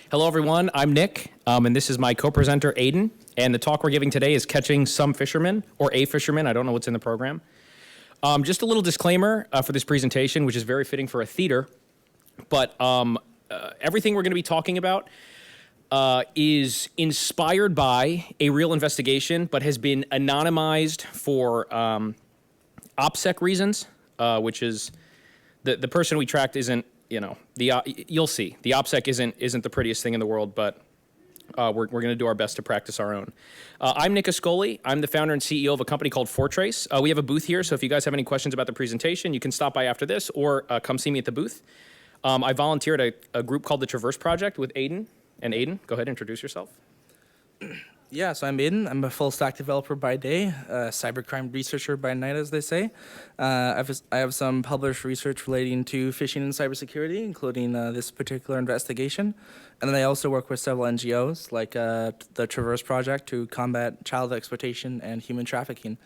Hello, everyone. I'm Nick, and this is my co-presenter, Aidan. And the talk we're giving today is Catching Some Fishermen, or a Fisherman. I don't know what's in the program. Just a little disclaimer for this presentation, which is very fitting for a theater. But everything we're going to be talking about is inspired by a real investigation, but has been anonymized for OPSEC reasons, which is the person we tracked isn't, you'll see. The OPSEC isn't the prettiest thing in the world, but we're going to do our best to practice our own. I'm Nick Ascoli. I'm the founder and CEO of a company called Fortrace. We have a booth here, so if you guys have any questions about the presentation, you can stop by after this or come see me at the booth. I volunteered at a group called the Traverse Project with Aidan. And Aidan, go ahead and introduce yourself. Yeah, so I'm Aidan. I'm a full-stack developer by day, a cybercrime researcher by night, as they say. I have some published research relating to phishing and cybersecurity, including this particular investigation. And then I also work with several NGOs, like the Traverse Project, to combat child exploitation and human trafficking.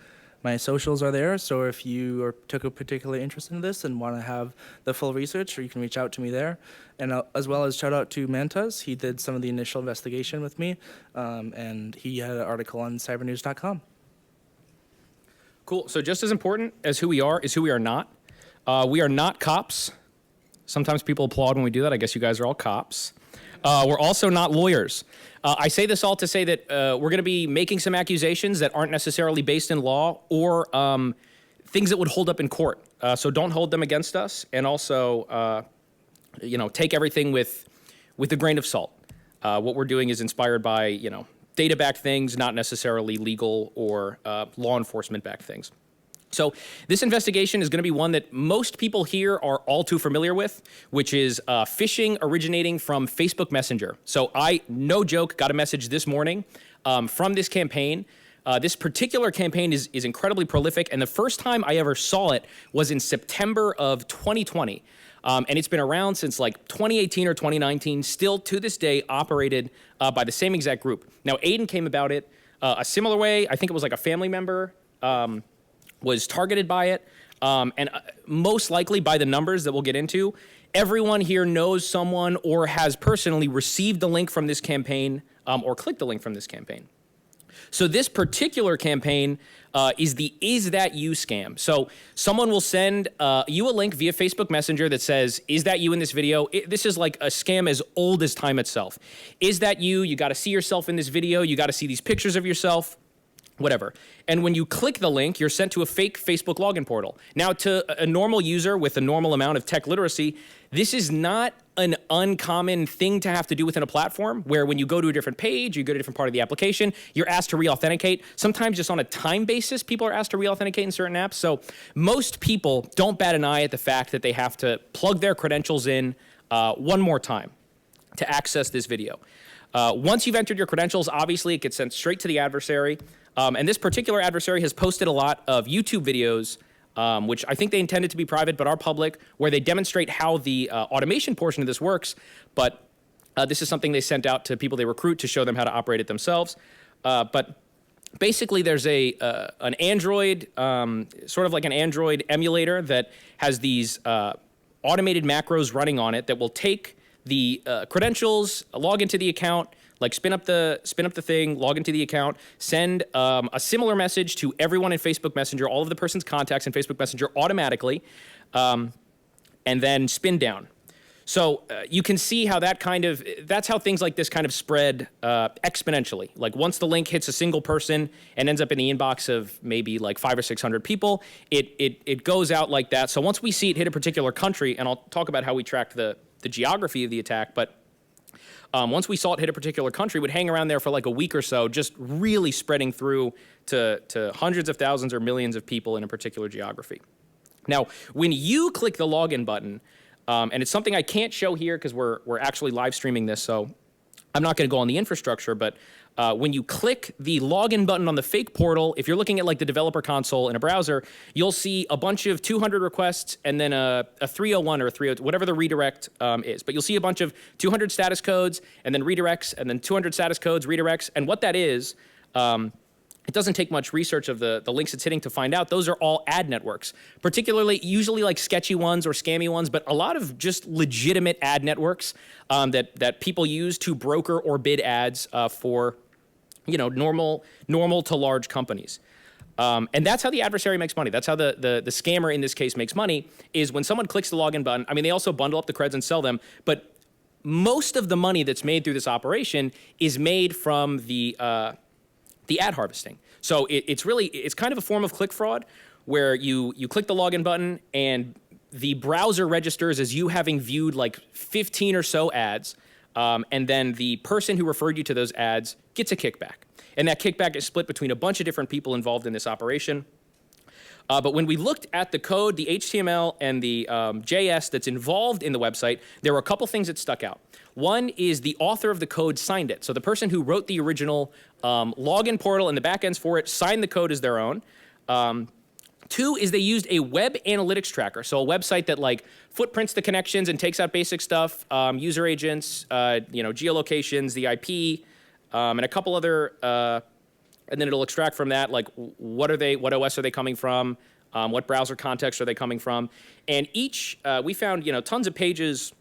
My socials are there, so if you took a particular interest in this and want to have the full research, or you can reach out to me there. And as well as shout out to Mantas. He did some of the initial investigation with me, and he had an article on cybernews.com. Cool. So just as important as who we are is who we are not. We are not cops. Sometimes people applaud when we do that. I guess you guys are all cops. We're also not lawyers. I say this all to say that we're going to be making some accusations that aren't necessarily based in law or things that would hold up in court. So don't hold them against us, and also, take everything with a grain of salt. What we're doing is inspired by, data-backed things, not necessarily legal or law enforcement-backed things. So this investigation is going to be one that most people here are all too familiar with, which is phishing originating from Facebook Messenger. So I, no joke, got a message this morning from this campaign. This particular campaign is incredibly prolific, and the first time I ever saw it was in September of 2020. And it's been around since like 2018 or 2019, still to this day operated by the same exact group. Now, Aidan came about it a similar way. I think it was like a family member was targeted by it, and most likely by the numbers that we'll get into. Everyone here knows someone or has personally received the link from this campaign or clicked the link from this campaign. So this particular campaign is the Is That You scam. So someone will send you a link via Facebook Messenger that says, is that you in this video? This is like a scam as old as time itself. Is that you? You got to see yourself in this video. You got to see these pictures of yourself. Whatever. And when you click the link, you're sent to a fake Facebook login portal. Now, to a normal user with a normal amount of tech literacy, this is not an uncommon thing to have to do within a platform where when you go to a different page, you go to a different part of the application, you're asked to re-authenticate. Sometimes just on a time basis, people are asked to re-authenticate in certain apps. So most people don't bat an eye at the fact that they have to plug their credentials in one more time to access this video. Once you've entered your credentials, obviously it gets sent straight to the adversary. And this particular adversary has posted a lot of YouTube videos, which I think they intended to be private but are public, where they demonstrate how the automation portion of this works. But this is something they sent out to people they recruit to show them how to operate it themselves. But basically, there's an Android, sort of like an Android emulator that has these automated macros running on it that will take the credentials, log into the account, like spin up the thing, log into the account, send a similar message to everyone in Facebook Messenger, all of the person's contacts in Facebook Messenger automatically, and then spin down. So you can see how that's how things like this kind of spread exponentially. Like once the link hits a single person and ends up in the inbox of maybe like 500 or 600 people, it goes out like that. So once we see it hit a particular country, and I'll talk about how we tracked the geography of the attack, but once we saw it hit a particular country, it would hang around there for like a week or so, just really spreading through to hundreds of thousands or millions of people in a particular geography. Now, when you click the login button, and it's something I can't show here because we're actually live streaming this, so I'm not going to go on the infrastructure, but when you click the login button on the fake portal, if you're looking at like the developer console in a browser, you'll see a bunch of 200 requests and then a 301 or a 302, whatever the redirect is. But you'll see a bunch of 200 status codes and then redirects and then 200 status codes, redirects. And what that is it doesn't take much research of the links it's hitting to find out those are all ad networks, particularly usually like sketchy ones or scammy ones, but a lot of just legitimate ad networks that people use to broker or bid ads for, normal to large companies. And that's how the adversary makes money. That's how the scammer in this case makes money, is when someone clicks the login button. I mean, they also bundle up the creds and sell them, but most of the money that's made through this operation is made from the ad harvesting. So it's kind of a form of click fraud where you click the login button and the browser registers as you having viewed like 15 or so ads, and then the person who referred you to those ads gets a kickback. And that kickback is split between a bunch of different people involved in this operation. But when we looked at the code, the HTML, and the JS that's involved in the website, there were a couple things that stuck out. One is the author of the code signed it. So the person who wrote the original login portal and the backends for it signed the code as their own. Two is they used a web analytics tracker, so a website that like footprints the connections and takes out basic stuff, user agents, geolocations, the IP, and a couple other. And then it'll extract from that, like, what OS are they coming from? What browser context are they coming from? And each, we found, tons of pages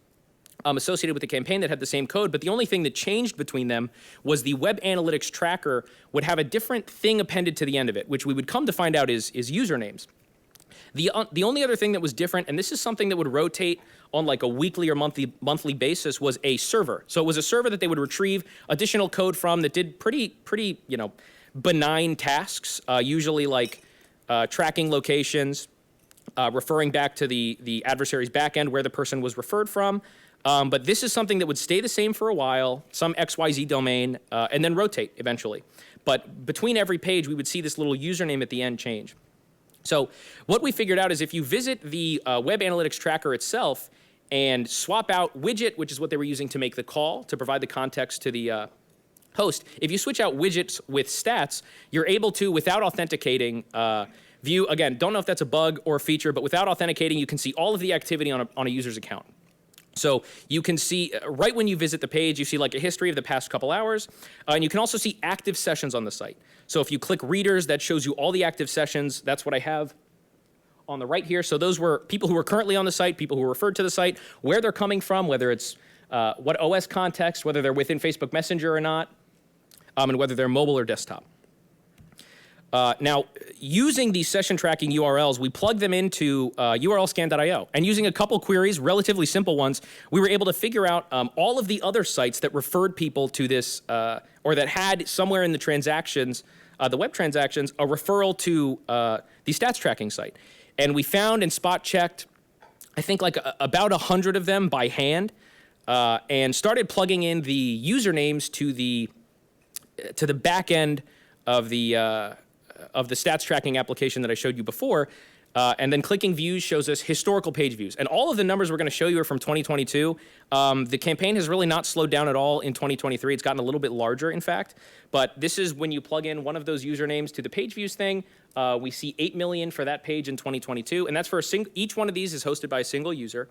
associated with the campaign that had the same code, but the only thing that changed between them was the web analytics tracker would have a different thing appended to the end of it, which we would come to find out is usernames. The only other thing that was different, and this is something that would rotate on like a weekly or monthly basis, was a server. So it was a server that they would retrieve additional code from that did pretty, benign tasks, usually like tracking locations, referring back to the adversary's backend where the person was referred from. But this is something that would stay the same for a while, some XYZ domain, and then rotate eventually. But between every page, we would see this little username at the end change. So what we figured out is if you visit the web analytics tracker itself and swap out widget, which is what they were using to make the call, to provide the context to the host, if you switch out widgets with stats, you're able to, without authenticating, view, again, don't know if that's a bug or a feature, but without authenticating, you can see all of the activity on a user's account. So you can see, right when you visit the page, you see like a history of the past couple hours, and you can also see active sessions on the site. So if you click readers, that shows you all the active sessions. That's what I have on the right here. So those were people who were currently on the site, people who were referred to the site, where they're coming from, whether it's what OS context, whether they're within Facebook Messenger or not, and whether they're mobile or desktop. Now, using these session tracking URLs, we plug them into urlscan.io. And using a couple queries, relatively simple ones, we were able to figure out all of the other sites that referred people to this, or that had somewhere in the transactions, the web transactions, a referral to the stats tracking site. And we found and spot checked, I think like about 100 of them by hand, and started plugging in the usernames to the back end of the stats tracking application that I showed you before, and then clicking views shows us historical page views. And all of the numbers we're going to show you are from 2022. The campaign has really not slowed down at all in 2023. It's gotten a little bit larger, in fact. But this is when you plug in one of those usernames to the page views thing. We see 8 million for that page in 2022, and that's for each one of these is hosted by a single user.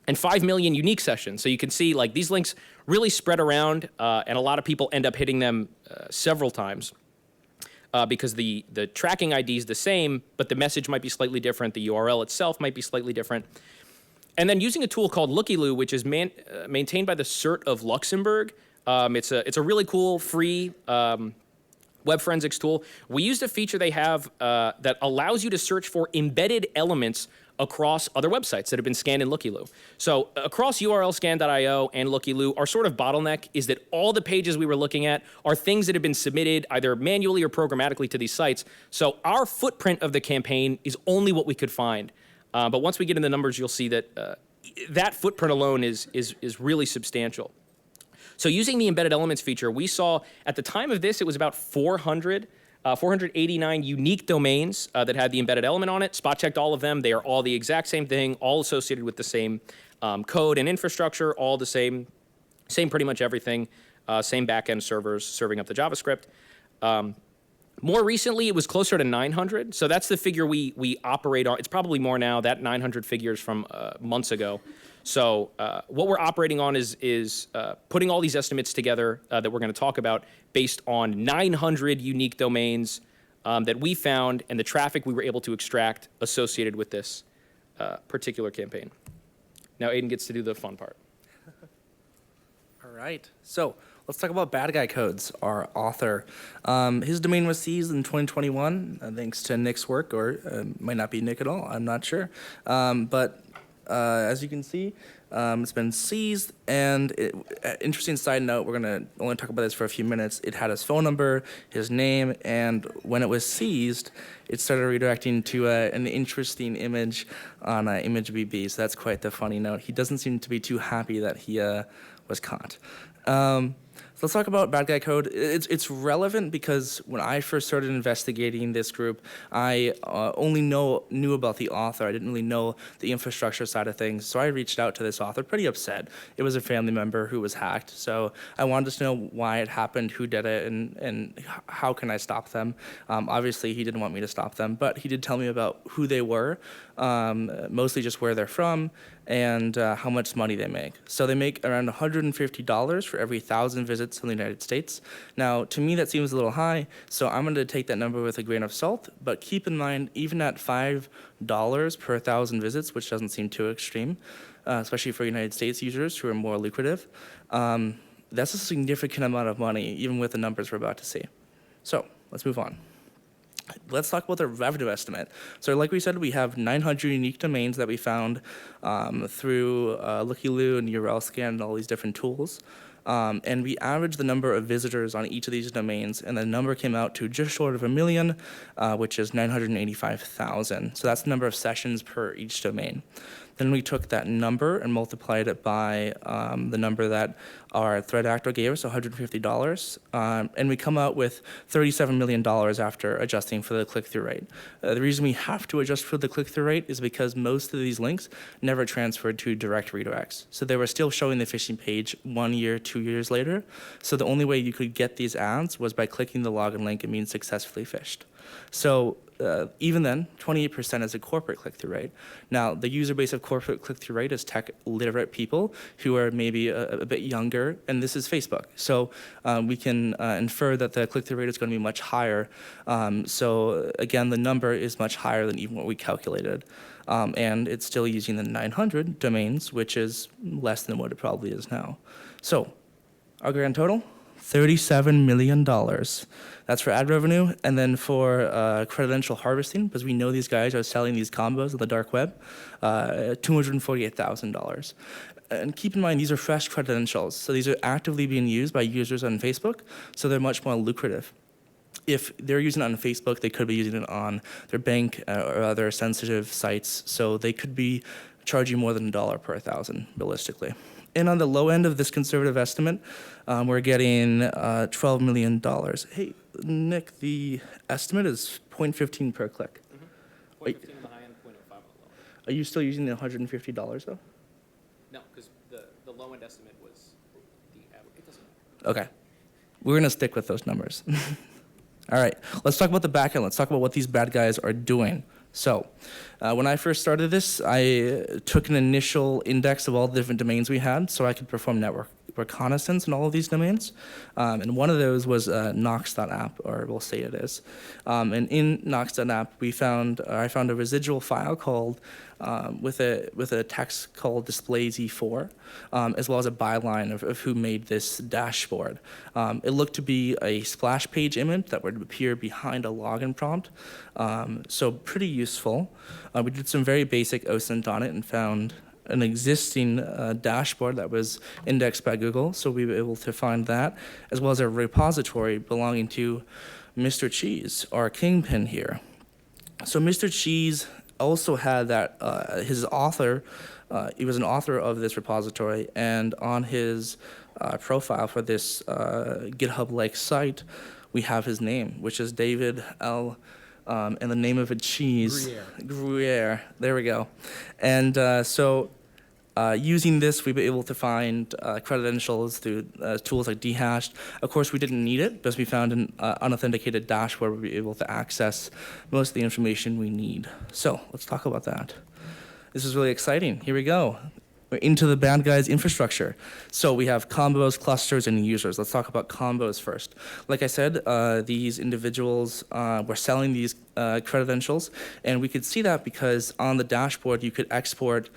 And 5 million unique sessions. So you can see like these links really spread around, and a lot of people end up hitting them several times because the tracking ID is the same, but the message might be slightly different. The URL itself might be slightly different. And then using a tool called LookieLoo, which is maintained by the CERT of Luxembourg. It's a really cool free web forensics tool. We used a feature they have that allows you to search for embedded elements across other websites that have been scanned in LookieLoo. So across urlscan.io and LookieLoo, our sort of bottleneck is that all the pages we were looking at are things that have been submitted either manually or programmatically to these sites. So our footprint of the campaign is only what we could find. But once we get in the numbers, you'll see that that footprint alone is really substantial. So using the embedded elements feature, we saw at the time of this, it was about 489 unique domains that had the embedded element on it. Spot checked all of them. They are all the exact same thing, all associated with the same code and infrastructure, all the same pretty much everything, same backend servers serving up the JavaScript. More recently, it was closer to 900. So that's the figure we operate on. It's probably more now. That 900 figures from months ago. So what we're operating on is putting all these estimates together that we're going to talk about based on 900 unique domains that we found and the traffic we were able to extract associated with this particular campaign. Now Aidan gets to do the fun part. All right. So let's talk about Bad Guy Codes, our author. His domain was seized in 2021, thanks to Nick's work, or might not be Nick at all. I'm not sure. But as you can see, it's been seized. And interesting side note, we're going to only talk about this for a few minutes. It had his phone number, his name, and when it was seized, it started redirecting to an interesting image on ImageBB. So that's quite the funny note. He doesn't seem to be too happy that he was caught. So let's talk about Bad Guy Code. It's relevant because when I first started investigating this group, I only knew about the author. I didn't really know the infrastructure side of things. So I reached out to this author, pretty upset. It was a family member who was hacked. So I wanted to know why it happened, who did it, and how can I stop them. Obviously, he didn't want me to stop them, but he did tell me about who they were, mostly just where they're from, and how much money they make. So they make around $150 for every 1,000 visits in the United States. Now, to me, that seems a little high, so I'm going to take that number with a grain of salt, but keep in mind, even at $5 per 1,000 visits, which doesn't seem too extreme, especially for United States users who are more lucrative, that's a significant amount of money, even with the numbers we're about to see. So let's move on. Let's talk about the revenue estimate. So like we said, we have 900 unique domains that we found through LookieLoo and URL Scan and all these different tools. And we averaged the number of visitors on each of these domains, and the number came out to just short of 1 million, which is 985,000. So that's the number of sessions per each domain. Then we took that number and multiplied it by the number that our threat actor gave us, $150, and we come out with $37 million after adjusting for the click-through rate. The reason we have to adjust for the click-through rate is because most of these links never transferred to direct redirects. So they were still showing the phishing page 1 year, 2 years later. So the only way you could get these ads was by clicking the login link and being successfully phished. So even then, 28% is a corporate click-through rate. Now, the user base of corporate click-through rate is tech-literate people who are maybe a bit younger, and this is Facebook. So we can infer that the click-through rate is going to be much higher. So again, the number is much higher than even what we calculated. And it's still using the 900 domains, which is less than what it probably is now. So our grand total? $37 million. That's for ad revenue. And then for credential harvesting, because we know these guys are selling these combos on the dark web, $248,000. And keep in mind, these are fresh credentials. So these are actively being used by users on Facebook, so they're much more lucrative. If they're using it on Facebook, they could be using it on their bank or other sensitive sites, so they could be charging more than $1 per 1,000, realistically. And on the low end of this conservative estimate, we're getting $12 million. Hey, Nick, the estimate is 0.15 per click. 0.15 on the high end, 0.05 on the low end. Are you still using the $150 though? No, because the low end estimate was the average. It doesn't matter. Okay. We're going to stick with those numbers. All right, let's talk about the back end. Let's talk about what these bad guys are doing. So when I first started this, I took an initial index of all the different domains we had so I could perform network reconnaissance in all of these domains. And one of those was Nox.app, or we'll say it is. And in Nox.app, I found a residual file called with a text called display z4, as well as a byline of who made this dashboard. It looked to be a splash page image that would appear behind a login prompt, so pretty useful. We did some very basic OSINT on it and found an existing dashboard that was indexed by Google, so we were able to find that, as well as a repository belonging to Mr. Cheese, our kingpin here. So Mr. Cheese also had that his author, he was an author of this repository, and on his profile for this GitHub-like site, we have his name, which is David L. And the name of a cheese. Gruyere. There we go. And so using this, we were able to find credentials through tools like dhashed. Of course, we didn't need it because we found an unauthenticated dashboard where we were able to access most of the information we need. So let's talk about that. This is really exciting. Here we go. we're into the bad guys' infrastructure. So we have combos, clusters, and users. Let's talk about combos first. Like I said, these individuals were selling these credentials, and we could see that because on the dashboard you could export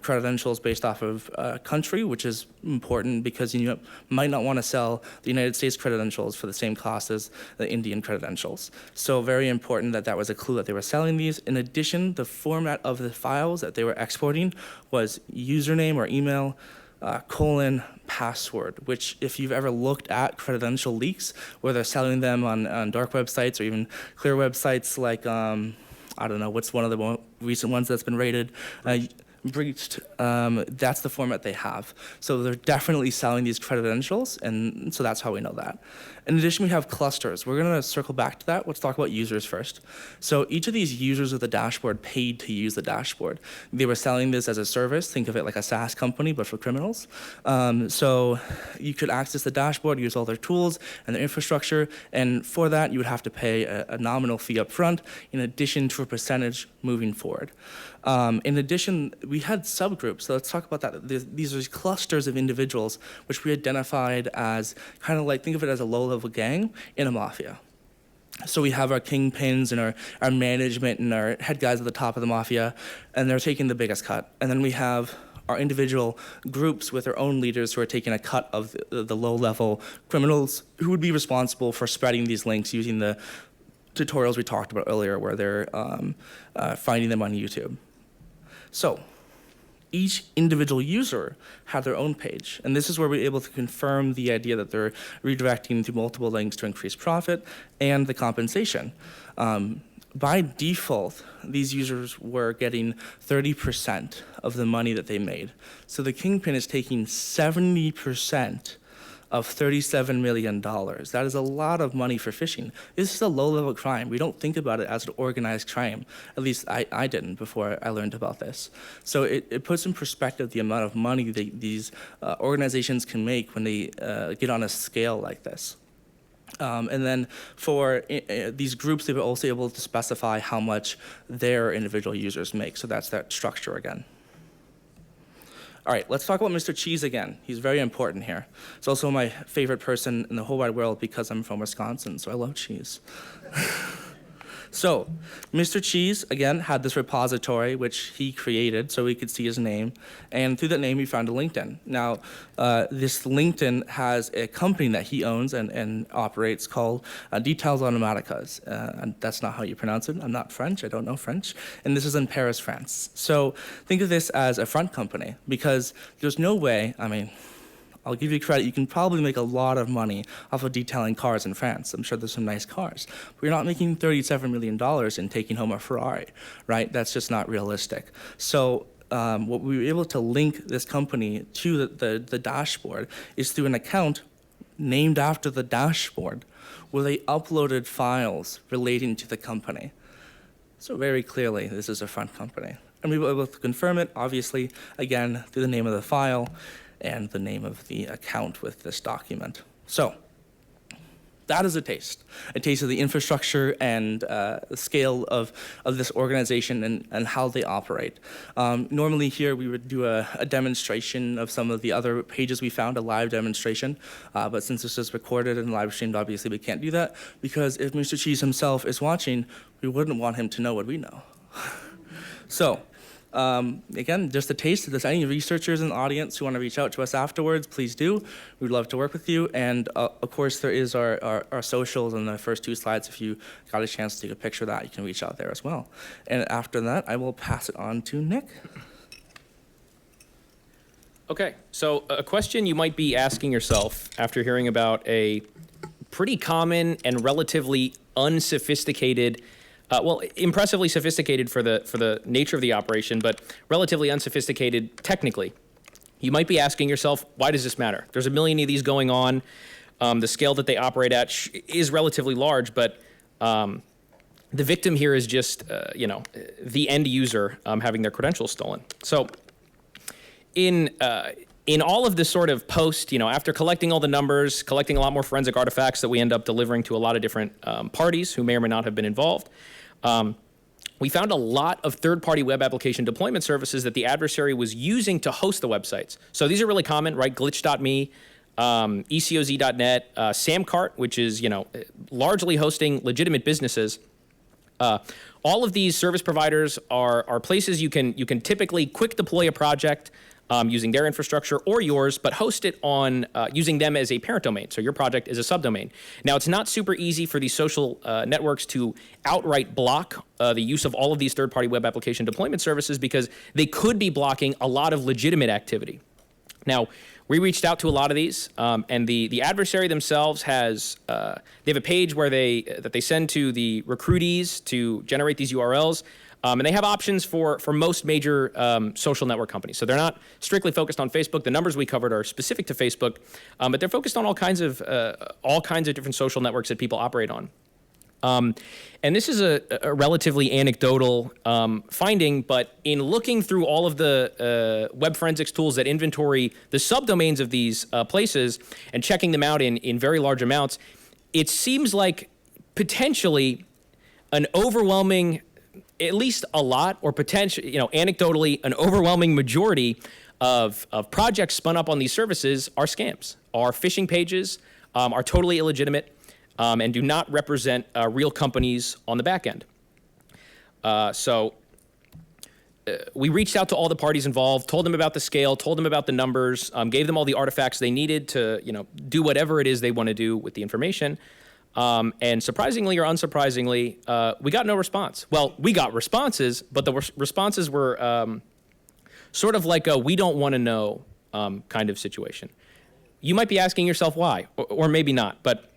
credentials based off of country, which is important because you might not want to sell the United States credentials for the same cost as the Indian credentials. So very important that that was a clue that they were selling these. In addition, the format of the files that they were exporting was username or email, colon, password, which if you've ever looked at credential leaks, where they're selling them on dark websites or even clear websites like, I don't know, what's one of the more recent ones that's been rated, breached, that's the format they have. So they're definitely selling these credentials, and so that's how we know that. In addition, we have clusters. We're gonna circle back to that. Let's talk about users first. So each of these users of the dashboard paid to use the dashboard. They were selling this as a service. Think of it like a SaaS company, but for criminals. So you could access the dashboard, use all their tools and their infrastructure, and for that, you would have to pay a nominal fee up front in addition to a percentage moving forward. In addition, we had subgroups, so let's talk about that. These are clusters of individuals which we identified as kind of like, think of it as a low-level gang in a mafia. So we have our kingpins and our management and our head guys at the top of the mafia, and they're taking the biggest cut. And then we have our individual groups with their own leaders who are taking a cut of the low-level criminals who would be responsible for spreading these links using the tutorials we talked about earlier where they're finding them on YouTube. So each individual user had their own page, and this is where we're able to confirm the idea that they're redirecting to multiple links to increase profit and the compensation. By default, these users were getting 30% of the money that they made. So the kingpin is taking 70% of $37 million. That is a lot of money for phishing. This is a low-level crime. We don't think about it as an organized crime. At least I didn't before I learned about this. So it puts in perspective the amount of money these organizations can make when they get on a scale like this. And then for these groups, they were also able to specify how much their individual users make. So that's that structure again. All right, let's talk about Mr. Cheese again. He's very important here. He's also my favorite person in the whole wide world because I'm from Wisconsin, so I love cheese. So, Mr. Cheese, again, had this repository which he created so we could see his name, and through that name we found a LinkedIn. Now, this LinkedIn has a company that he owns and operates called Details Automaticas, and that's not how you pronounce it. I'm not French, I don't know French, and this is in Paris, France. So think of this as a front company, because there's no way, I mean, I'll give you credit, you can probably make a lot of money off of detailing cars in France. I'm sure there's some nice cars. But you're not making $37 million in taking home a Ferrari, right? That's just not realistic. So what we were able to link this company to the dashboard is through an account named after the dashboard where they uploaded files relating to the company. So very clearly, this is a front company. And we were able to confirm it, obviously, again, through the name of the file and the name of the account with this document. So that is a taste of the infrastructure and the scale of this organization and how they operate. Normally here we would do a demonstration of some of the other pages we found, a live demonstration, but since this is recorded and live streamed, obviously we can't do that, because if Mr. Cheese himself is watching, we wouldn't want him to know what we know. So, again, just a taste. If there's any researchers in the audience who want to reach out to us afterwards, please do. We'd love to work with you. And of course, there is our socials in the first two slides. If you got a chance to take a picture of that, you can reach out there as well. And after that, I will pass it on to Nick. Okay, so a question you might be asking yourself after hearing about a pretty common and relatively unsophisticated impressively sophisticated for the nature of the operation, but relatively unsophisticated technically. You might be asking yourself, why does this matter? There's a million of these going on. The scale that they operate at is relatively large, but the victim here is just, the end user having their credentials stolen. So in all of this sort of post, after collecting all the numbers, collecting a lot more forensic artifacts that we end up delivering to a lot of different parties who may or may not have been involved, we found a lot of third-party web application deployment services that the adversary was using to host the websites. So these are really common, right? Glitch.me, ECOZ.net, Samcart, which is, largely hosting legitimate businesses. All of these service providers are places you can typically quick deploy a project using their infrastructure or yours, but host it on using them as a parent domain. So your project is a subdomain. Now, it's not super easy for these social networks to outright block the use of all of these third-party web application deployment services because they could be blocking a lot of legitimate activity. Now, we reached out to a lot of these, and the adversary themselves has they have a page where they send to the recruitees to generate these URLs, and they have options for most major social network companies. So they're not strictly focused on Facebook. The numbers we covered are specific to Facebook, but they're focused on all kinds of different social networks that people operate on. And this is a relatively anecdotal finding, but in looking through all of the web forensics tools that inventory the subdomains of these places and checking them out in very large amounts, it seems like potentially an overwhelming, at least a lot, or potentially, anecdotally, an overwhelming majority of projects spun up on these services are scams, are phishing pages, are totally illegitimate, and do not represent real companies on the back end. So we reached out to all the parties involved, told them about the scale, told them about the numbers, gave them all the artifacts they needed to, do whatever it is they want to do with the information. And surprisingly or unsurprisingly, we got no response. Well, we got responses, but the responses were sort of like a "we don't want to know" kind of situation. You might be asking yourself why, or maybe not, but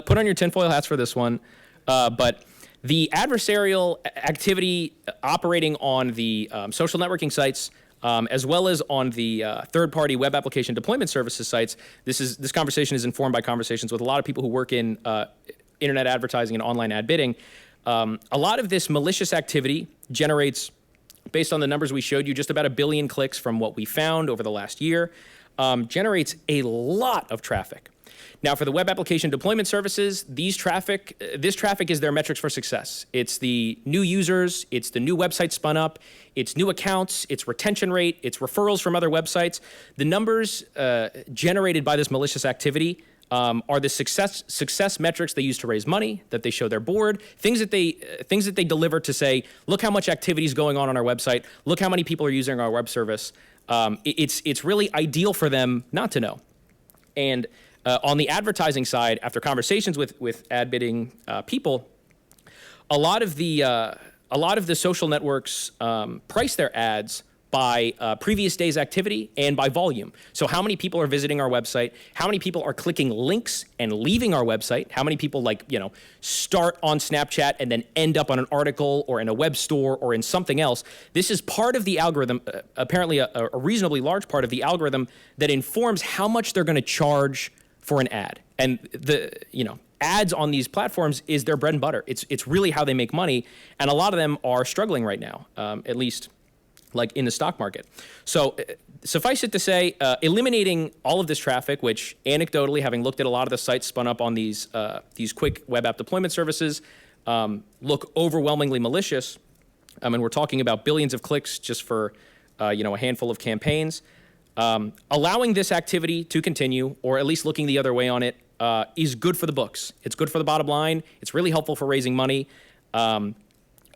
put on your tinfoil hats for this one. But the adversarial activity operating on the social networking sites, as well as on the third-party web application deployment services sites, this conversation is informed by conversations with a lot of people who work in internet advertising and online ad bidding. A lot of this malicious activity generates, based on the numbers we showed you, just about 1 billion clicks from what we found over the last year, generates a lot of traffic. Now, for the web application deployment services, this traffic is their metrics for success. It's the new users, it's the new websites spun up, it's new accounts, it's retention rate, it's referrals from other websites. The numbers generated by this malicious activity are the success metrics they use to raise money, that they show their board, things that they deliver to say, look how much activity is going on our website, look how many people are using our web service. It's really ideal for them not to know. And on the advertising side, after conversations with ad bidding people, a lot of the social networks price their ads by previous day's activity and by volume. So how many people are visiting our website? How many people are clicking links and leaving our website? How many people start on Snapchat and then end up on an article or in a web store or in something else? This is part of the algorithm, apparently a reasonably large part of the algorithm that informs how much they're going to charge for an ad. And ads on these platforms is their bread and butter. It's really how they make money, and a lot of them are struggling right now, at least like in the stock market. So suffice it to say, eliminating all of this traffic, which anecdotally, having looked at a lot of the sites spun up on these quick web app deployment services, look overwhelmingly malicious. And we're talking about billions of clicks just for a handful of campaigns. Allowing this activity to continue, or at least looking the other way on it, is good for the books. It's good for the bottom line. It's really helpful for raising money.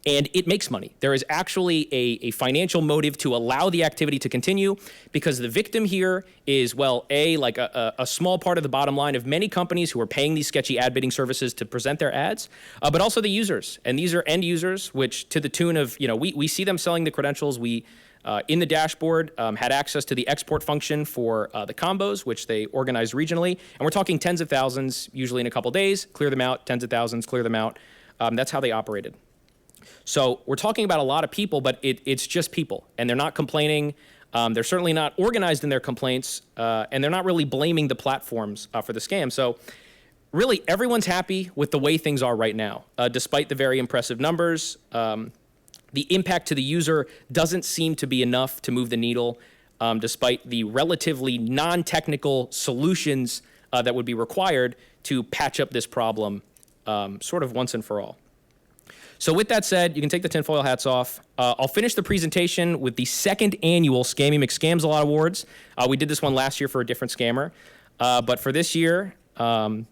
And it makes money. There is actually a financial motive to allow the activity to continue, because the victim here is, a small part of the bottom line of many companies who are paying these sketchy ad bidding services to present their ads, but also the users. And these are end users, which to the tune of, we see them selling the credentials. We, in the dashboard, had access to the export function for the combos, which they organized regionally. And we're talking tens of thousands, usually in a couple days, clear them out, tens of thousands, clear them out. That's how they operated. So we're talking about a lot of people, but it's just people, and they're not complaining. They're certainly not organized in their complaints, and they're not really blaming the platforms for the scam. So really, everyone's happy with the way things are right now, despite the very impressive numbers. The impact to the user doesn't seem to be enough to move the needle, despite the relatively non-technical solutions that would be required to patch up this problem sort of once and for all. So with that said, you can take the tinfoil hats off. I'll finish the presentation with the second annual Scammy McScams a Lot Awards. We did this one last year for a different scammer. But for this year, again,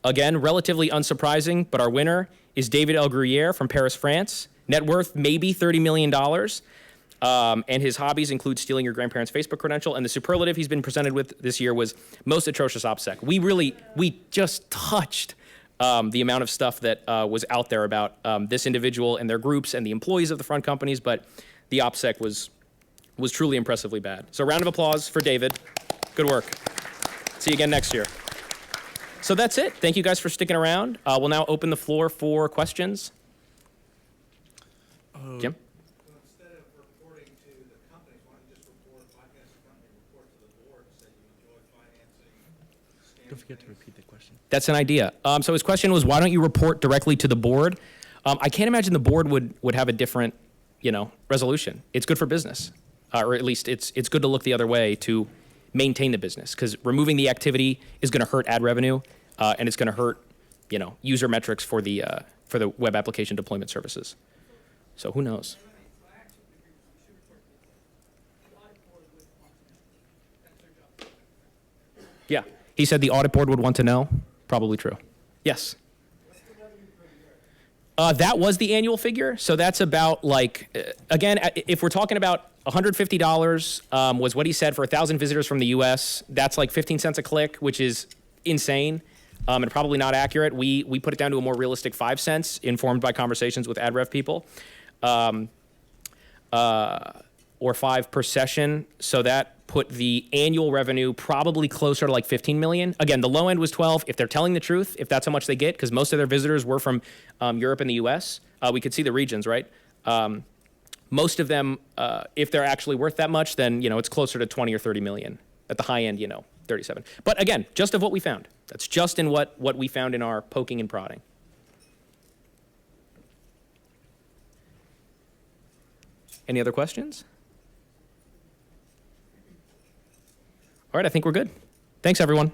relatively unsurprising, but our winner is David El Gruyere from Paris, France. Net worth, maybe $30 million. And his hobbies include stealing your grandparents' Facebook credential. And the superlative he's been presented with this year was most atrocious OPSEC. We just touched the amount of stuff that was out there about this individual and their groups and the employees of the front companies, but the OPSEC was truly impressively bad. So a round of applause for David. Good work. See you again next year. So that's it. Thank you guys for sticking around. We'll now open the floor for questions. Jim? So instead of reporting to the companies, why don't you just bypass the company, report to the board, and say you enjoy financing. Don't forget to repeat the question. That's an idea. So his question was, why don't you report directly to the board? I can't imagine the board would have a different, resolution. It's good for business, or at least it's good to look the other way to maintain the business, because removing the activity is going to hurt ad revenue, and it's going to hurt, user metrics for the web application deployment services. So who knows? Yeah, he said the audit board would want to know. Probably true. Yes. That was the annual figure. So that's about again, if we're talking about $150 was what he said for 1,000 visitors from the US. That's like 15 cents a click, which is insane and probably not accurate. We put it down to a more realistic 5 cents, informed by conversations with ad rev people. Or 5 per session. So that put the annual revenue probably closer to like 15 million. Again, the low end was 12. If they're telling the truth, if that's how much they get, because most of their visitors were from Europe and the US, we could see the regions, right? Most of them, if they're actually worth that much, then, it's closer to 20 or 30 million. At the high end, 37. But again, just of what we found. That's just in what we found in our poking and prodding. Any other questions? All right, I think we're good. Thanks, everyone.